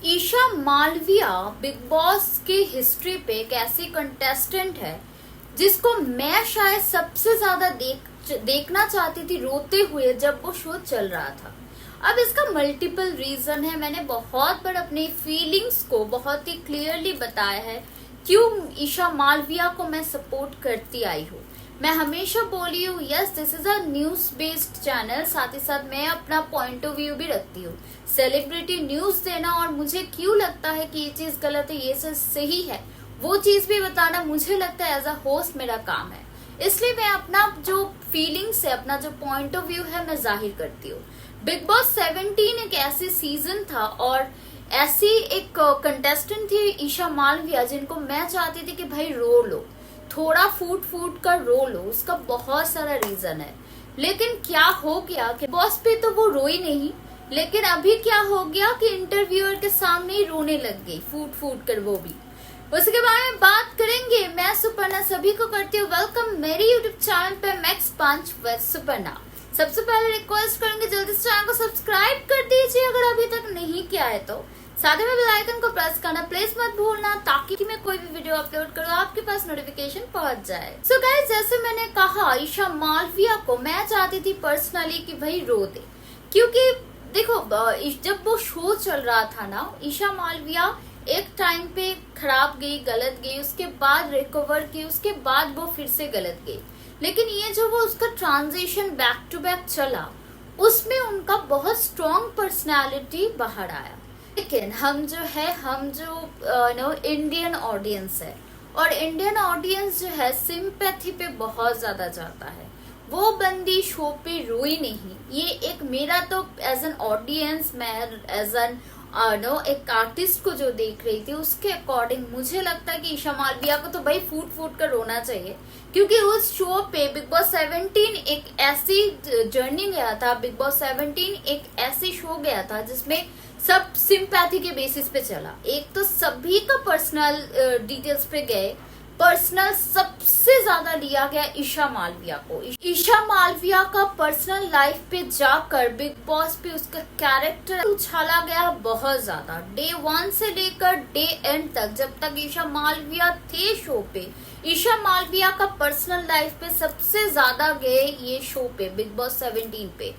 Isha Malviya big boss की history पे एक ऐसी कंटेस्टेंट है जिसको मैं शायद सबसे ज्यादा देखना चाहती थी रोते हुए जब वो शो चल रहा था। अब इसका मल्टीपल रीजन है। मैंने बहुत बार अपनी फीलिंग्स को बहुत ही क्लियरली बताया है क्यों ईशा मालविया को मैं सपोर्ट करती आई हूँ। मैं हमेशा बोली हूँ yes this is a news based channel, साथ ही साथ मैं अपना पॉइंट ऑफ व्यू भी रखती हूँ। सेलिब्रिटी न्यूज देना और मुझे क्यों लगता है कि ये चीज गलत है ये चीज सही है वो चीज भी बताना मुझे लगता है एज अ होस्ट मेरा काम है। इसलिए मैं अपना जो फीलिंग्स है, अपना जो पॉइंट ऑफ व्यू है, मैं जाहिर करती हूँ। बिग बॉस 17 एक ऐसी सीजन था और ऐसी एक कंटेस्टेंट थी ईशा मालविया जिनको मैं चाहती थी कि भाई रो लो, थोड़ा फूट फूट कर रो लो। उसका बहुत सारा रीजन है, लेकिन क्या हो गया कि बॉस पे तो वो रोई नहीं, लेकिन अभी क्या हो गया कि इंटरव्यूअर के सामने ही रोने लग गई फूट फूट कर, वो भी। उसके बारे में बात करेंगे। मैं सुपर्णा सभी को करती हूँ वेलकम मेरे यूट्यूब चैनल पे मैक्स पंच विद सुपर्णा। सबसे पहले रिक्वेस्ट करेंगे जल्दी से चैनल को सब्सक्राइब कर दीजिए अगर अभी तक नहीं किया है तो, साथ में बेल आइकन को प्रेस करना प्लीज मत भूलना ताकि मैं कोई भी वीडियो अपलोड करूँ आपके पास नोटिफिकेशन पहुंच जाए। सो गाइस, जैसे मैंने कहा ईशा मालविया को मैं चाहती थी पर्सनली कि भाई रो दे, क्योंकि देखो जब वो शो चल रहा था ना, ईशा मालविया एक टाइम पे खराब गई, गलत गई, उसके बाद रिकवर की, उसके बाद वो फिर से गलत गई। लेकिन ये जो वो उसका ट्रांजिशन बैक टू बैक चला उसमें उनका बहुत स्ट्रॉन्ग पर्सनालिटी बाहर आया। लेकिन हम जो इंडियन ऑडियंस है और इंडियन ऑडियंस जो है सिंपैथी पे बहुत ज्यादा जाता है। वो बंदी शो पे रोई नहीं। ये एक मेरा तो एज एन ऑडियंस, मैं एज एन एक आर्टिस्ट को जो देख रही थी उसके अकॉर्डिंग मुझे लगता है कि ईशा मालविया को तो भाई फूट फूट कर रोना चाहिए, क्योंकि उस शो पे बिग बॉस 17 एक ऐसी जर्नी गया था। बिग बॉस 17 एक ऐसी शो गया था जिसमें सब सिंपैथी के बेसिस पे चला। एक तो सभी का पर्सनल डिटेल्स पे गए, पर्सनल सबसे ज्यादा लिया गया ईशा मालविया को। ईशा मालविया का पर्सनल लाइफ पे जाकर बिग बॉस पे उसका कैरेक्टर उछाला गया बहुत ज्यादा। डे 1 से लेकर डे एंड तक, जब तक ईशा मालविया थे शो पे, ईशा मालविया का पर्सनल लाइफ पे सबसे ज्यादा गए ये शो पे बिग बॉस 17 पे।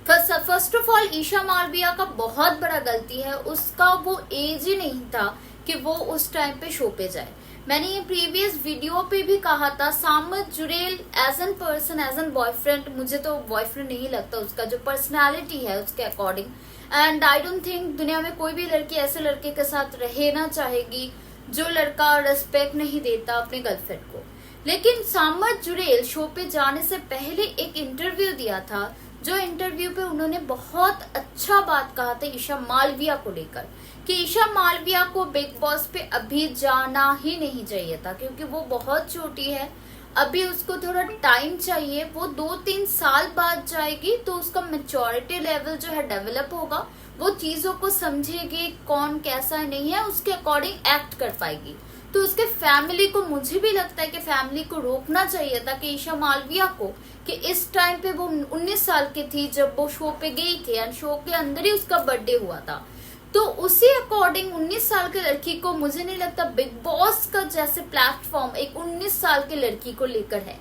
First of all Isha Malviya का बहुत बड़ा गलती है, उसका वो एज ही नहीं था कि वो उस टाइम पे शो पे जाए। मैंने ये प्रीवियस वीडियो पे भी कहा था, Samarth Jurel as an person, as an boyfriend, मुझे तो बॉयफ्रेंड नहीं लगता उसका जो पर्सनालिटी है उसके according. And I don't think दुनिया में कोई भी लड़की ऐसे लड़के के साथ रहना चाहेगी जो लड़का रिस्पेक्ट नहीं देता अपने गर्लफ्रेंड को। लेकिन सामत जुरेल शो पे जाने से पहले एक इंटरव्यू दिया था, जो इंटरव्यू पे उन्होंने बहुत अच्छा बात कहा था ईशा मालविया को लेकर कि ईशा मालविया को बिग बॉस पे अभी जाना ही नहीं चाहिए था, क्योंकि वो बहुत छोटी है, अभी उसको थोड़ा टाइम चाहिए। वो 2-3 साल बाद जाएगी तो उसका मेच्योरिटी लेवल जो है डेवलप होगा, वो चीजों को समझेगी कौन कैसा नहीं है, उसके अकॉर्डिंग एक्ट कर पाएगी। तो उसके फैमिली को, मुझे भी लगता है कि फैमिली को रोकना चाहिए था कि ईशा मालविया को, कि इस टाइम पे वो 19 साल की थी जब वो शो पे गई थी एंड शो के अंदर ही उसका बर्थडे हुआ था। तो उसी अकॉर्डिंग 19 साल की लड़की को, मुझे नहीं लगता बिग बॉस का जैसे प्लेटफॉर्म एक 19 साल की लड़की को लेकर है।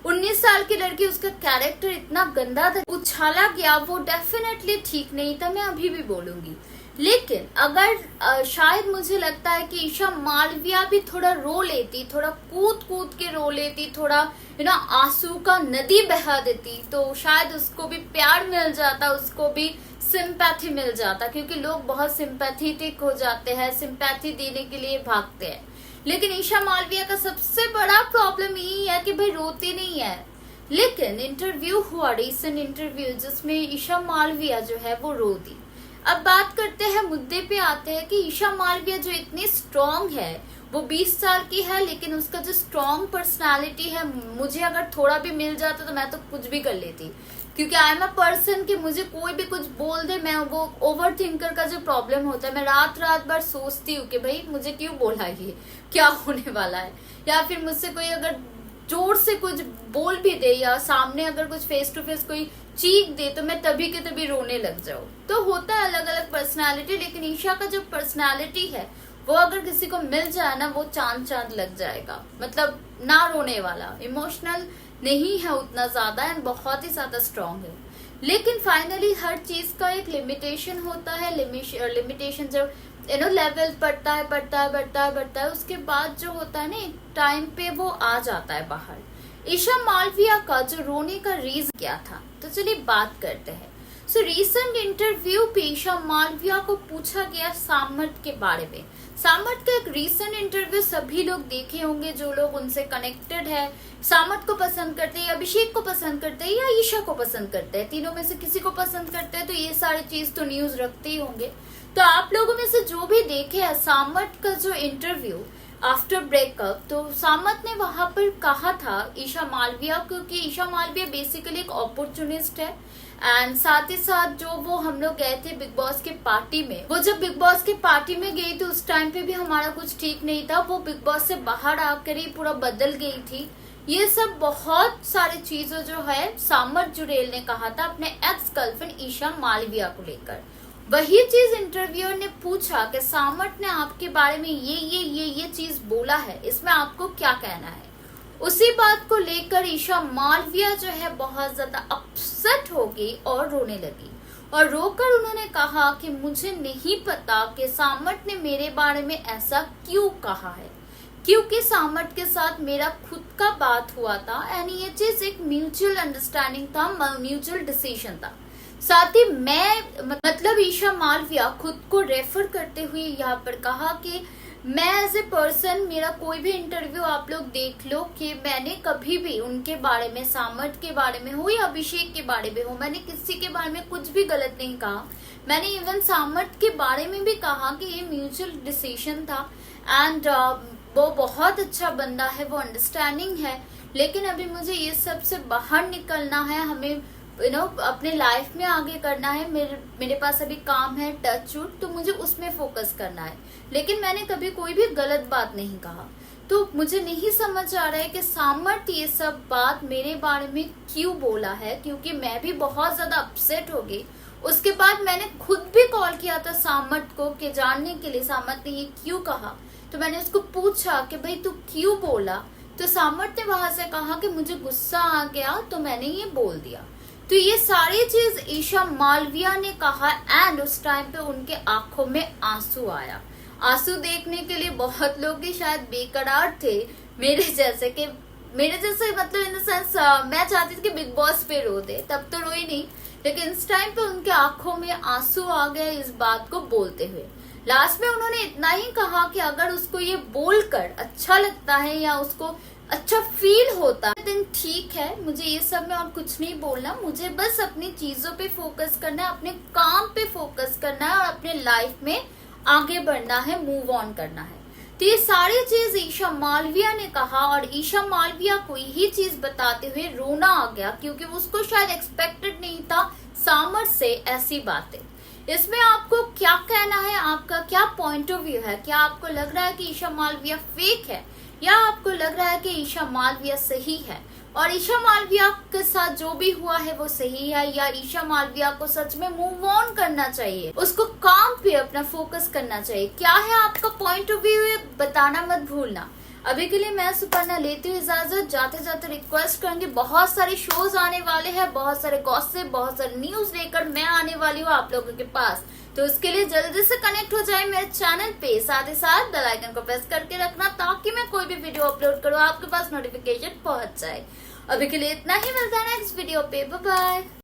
19 साल की लड़की, उसका कैरेक्टर इतना गंदा था, उछाला गया, वो डेफिनेटली ठीक नहीं था, मैं अभी भी बोलूंगी। लेकिन अगर शायद मुझे लगता है कि ईशा मालविया भी थोड़ा रो लेती, थोड़ा कूद कूद के रो लेती, थोड़ा आंसू का नदी बहा देती, तो शायद उसको भी प्यार मिल जाता, उसको भी सिंपैथी मिल जाता, क्योंकि लोग बहुत सिंपैथेटिक हो जाते हैं, सिंपैथी देने के लिए भागते हैं। लेकिन ईशा मालविया का सबसे बड़ा प्रॉब्लम यही है कि भाई रोती नहीं है। लेकिन इंटरव्यू हुआ, रीसेंट इंटरव्यू, जिसमें ईशा मालविया जो है वो रो दी। अब बात करते हैं, मुद्दे पे आते हैं कि ईशा मालविया जो इतनी स्ट्रॉन्ग है, वो 20 साल की है, लेकिन उसका जो स्ट्रॉन्ग पर्सनालिटी है, मुझे अगर थोड़ा भी मिल जाता तो मैं तो कुछ भी कर लेती, क्योंकि आई एम अ पर्सन कि मुझे कोई भी कुछ बोल दे, मैं वो ओवर थिंकर का जो प्रॉब्लम होता है, मैं रात रात भर सोचती हूँ कि भाई मुझे क्यों बोला, ये क्या होने वाला है, या फिर मुझसे कोई अगर जोर से कुछ बोल भी दे या सामने अगर कुछ फेस टू फेस कोई चीख दे तो मैं तभी के तभी रोने लग जाऊं। तो होता है अलग अलग पर्सनालिटी, लेकिन ईशा का जो पर्सनालिटी है वो अगर किसी को मिल जाए ना, वो चांद चांद लग जाएगा। मतलब ना रोने वाला, इमोशनल नहीं है उतना ज्यादा एंड बहुत ही ज्यादा स्ट्रांग है। लेकिन फाइनली हर चीज का एक लिमिटेशन होता है। लिमिटेशन जब लेवल बढ़ता है, उसके बाद जो होता है ना एक टाइम पे वो आ जाता है बाहर। ईशा मालविया का जो रोने का रीजन क्या था, तो चलिए बात करते हैं। सो रिसेंट इंटरव्यू पे ईशा मालविया को पूछा गया सामर्थ के बारे में। सामर्थ का एक रिसेंट इंटरव्यू सभी लोग देखे होंगे, जो लोग उनसे कनेक्टेड है, सामर्थ को पसंद करते हैं, अभिषेक को पसंद करते हैं या ईशा को पसंद करते हैं, तीनों में से किसी को पसंद करते हैं, तो ये सारी चीज तो न्यूज रखते ही होंगे। तो आप लोगों में से जो भी देखे है सामर्थ का जो इंटरव्यू आफ्टर ब्रेकअप, तो सामर्थ ने वहां पर कहा था ईशा मालविया, क्योंकि ईशा मालविया बेसिकली एक अपॉर्चुनिस्ट है एंड साथ ही साथ जो वो हम लोग गए थे बिग बॉस के पार्टी में, वो जब बिग बॉस के पार्टी में गई थी उस टाइम पे भी हमारा कुछ ठीक नहीं था, वो बिग बॉस से बाहर आकर ही पूरा बदल गई थी। ये सब बहुत सारी चीजें जो है सामर्थ जुड़ेल ने कहा था अपने एक्स गर्लफ्रेंड ईशा मालविया को लेकर। वही चीज इंटरव्यूअर ने पूछा कि सामर्थ ने आपके बारे में ये चीज बोला है, इसमें आपको क्या कहना है। उसी बात को लेकर ईशा मालविया जो है बहुत ज्यादा अपसेट हो गई और रोने लगी, और रोकर उन्होंने कहा कि मुझे नहीं पता कि सामर्थ ने मेरे बारे में ऐसा क्यों कहा है, क्योंकि सामर्थ के साथ मेरा खुद का बात हुआ था एंड ये चीज एक म्यूचुअल अंडरस्टैंडिंग था, म्यूचुअल डिसीजन था। साथ ही मैं मतलब ईशा मालविया खुद को रेफर करते हुए यहाँ पर कहा कि मैं एज ए पर्सन, मेरा कोई भी इंटरव्यू आप लोग देख लो कि मैंने कभी भी उनके बारे में, सामर्थ के बारे में हो या अभिषेक के बारे में हो, मैंने किसी के बारे में कुछ भी गलत नहीं कहा। मैंने इवन सामर्थ के बारे में भी कहा कि ये म्यूचुअल डिसीजन था एंड वो बहुत अच्छा बंदा है, वो अंडरस्टैंडिंग है, लेकिन अभी मुझे ये सब से बाहर निकलना है, हमें अपने लाइफ में आगे करना है, मेरे पास अभी काम है टच वुड, तो मुझे उसमें फोकस करना है। लेकिन मैंने कभी कोई भी गलत बात नहीं कहा। तो मुझे नहीं समझ आ रहा है कि सामर्थ ये सब बात मेरे बारे में क्यों बोला है, क्योंकि मैं भी बहुत ज्यादा अपसेट हो गई। उसके बाद मैंने खुद भी कॉल किया था सामर्थ को कि जानने के लिए सामर्थ ने ये क्यों कहा। तो मैंने उसको पूछा कि भाई तू क्यों बोला, तो सामर्थ ने वहां से कहा कि मुझे गुस्सा आ गया तो मैंने ये बोल दिया। तो ये सारी चीज ईशा मालविया ने कहा एंड उस टाइम पे उनके आंखों में आंसू आया। आंसू देखने के लिए बहुत लोग ही शायद बेकरार थे, मेरे जैसे मतलब इन द सेंस मैं चाहती थी कि बिग बॉस पे रो दे, तब तो रोई नहीं, लेकिन इस टाइम पे उनके आंखों में आंसू आ गए इस बात को बोलते हुए। लास्ट में उन्होंने इतना ही कहा कि अगर उसको ये बोलकर अच्छा लगता है या उसको अच्छा फील होता है दिन ठीक है, मुझे ये सब में और कुछ नहीं बोलना, मुझे बस अपनी चीजों पे फोकस करना है, अपने काम पे फोकस करना है और अपने लाइफ में आगे बढ़ना है, मूव ऑन करना है। तो ये सारी चीज ईशा मालविया ने कहा और ईशा मालविया को यही चीज बताते हुए रोना आ गया, क्योंकि उसको शायद एक्सपेक्टेड नहीं था सामर्थ से ऐसी बातें। इसमें आपको क्या कहना है, आपका क्या पॉइंट ऑफ व्यू है? क्या आपको लग रहा है कि ईशा मालविया फेक है या आपको लग रहा है कि ईशा मालविया सही है और ईशा मालविया के साथ जो भी हुआ है वो सही है, या ईशा मालविया को सच में मूव ऑन करना चाहिए, उसको काम पे अपना फोकस करना चाहिए? क्या है आपका पॉइंट ऑफ व्यू, बताना मत भूलना। अभी के लिए मैं सुपर्णा लेती हूँ इजाजत। जाते जाते रिक्वेस्ट करूंगी, बहुत सारे शोज आने वाले हैं, बहुत सारे गॉसिप, बहुत सारे न्यूज लेकर मैं आने वाली हूँ आप लोगों के पास, तो उसके लिए जल्दी से कनेक्ट हो जाए मेरे चैनल पे, साथ ही साथ बेल आइकन को प्रेस करके रखना ताकि मैं कोई भी वीडियो अपलोड करूँ आपके पास नोटिफिकेशन पहुंच जाए। अभी के लिए इतना ही, मिलता है नेक्स्ट वीडियो पे, बाय बाय।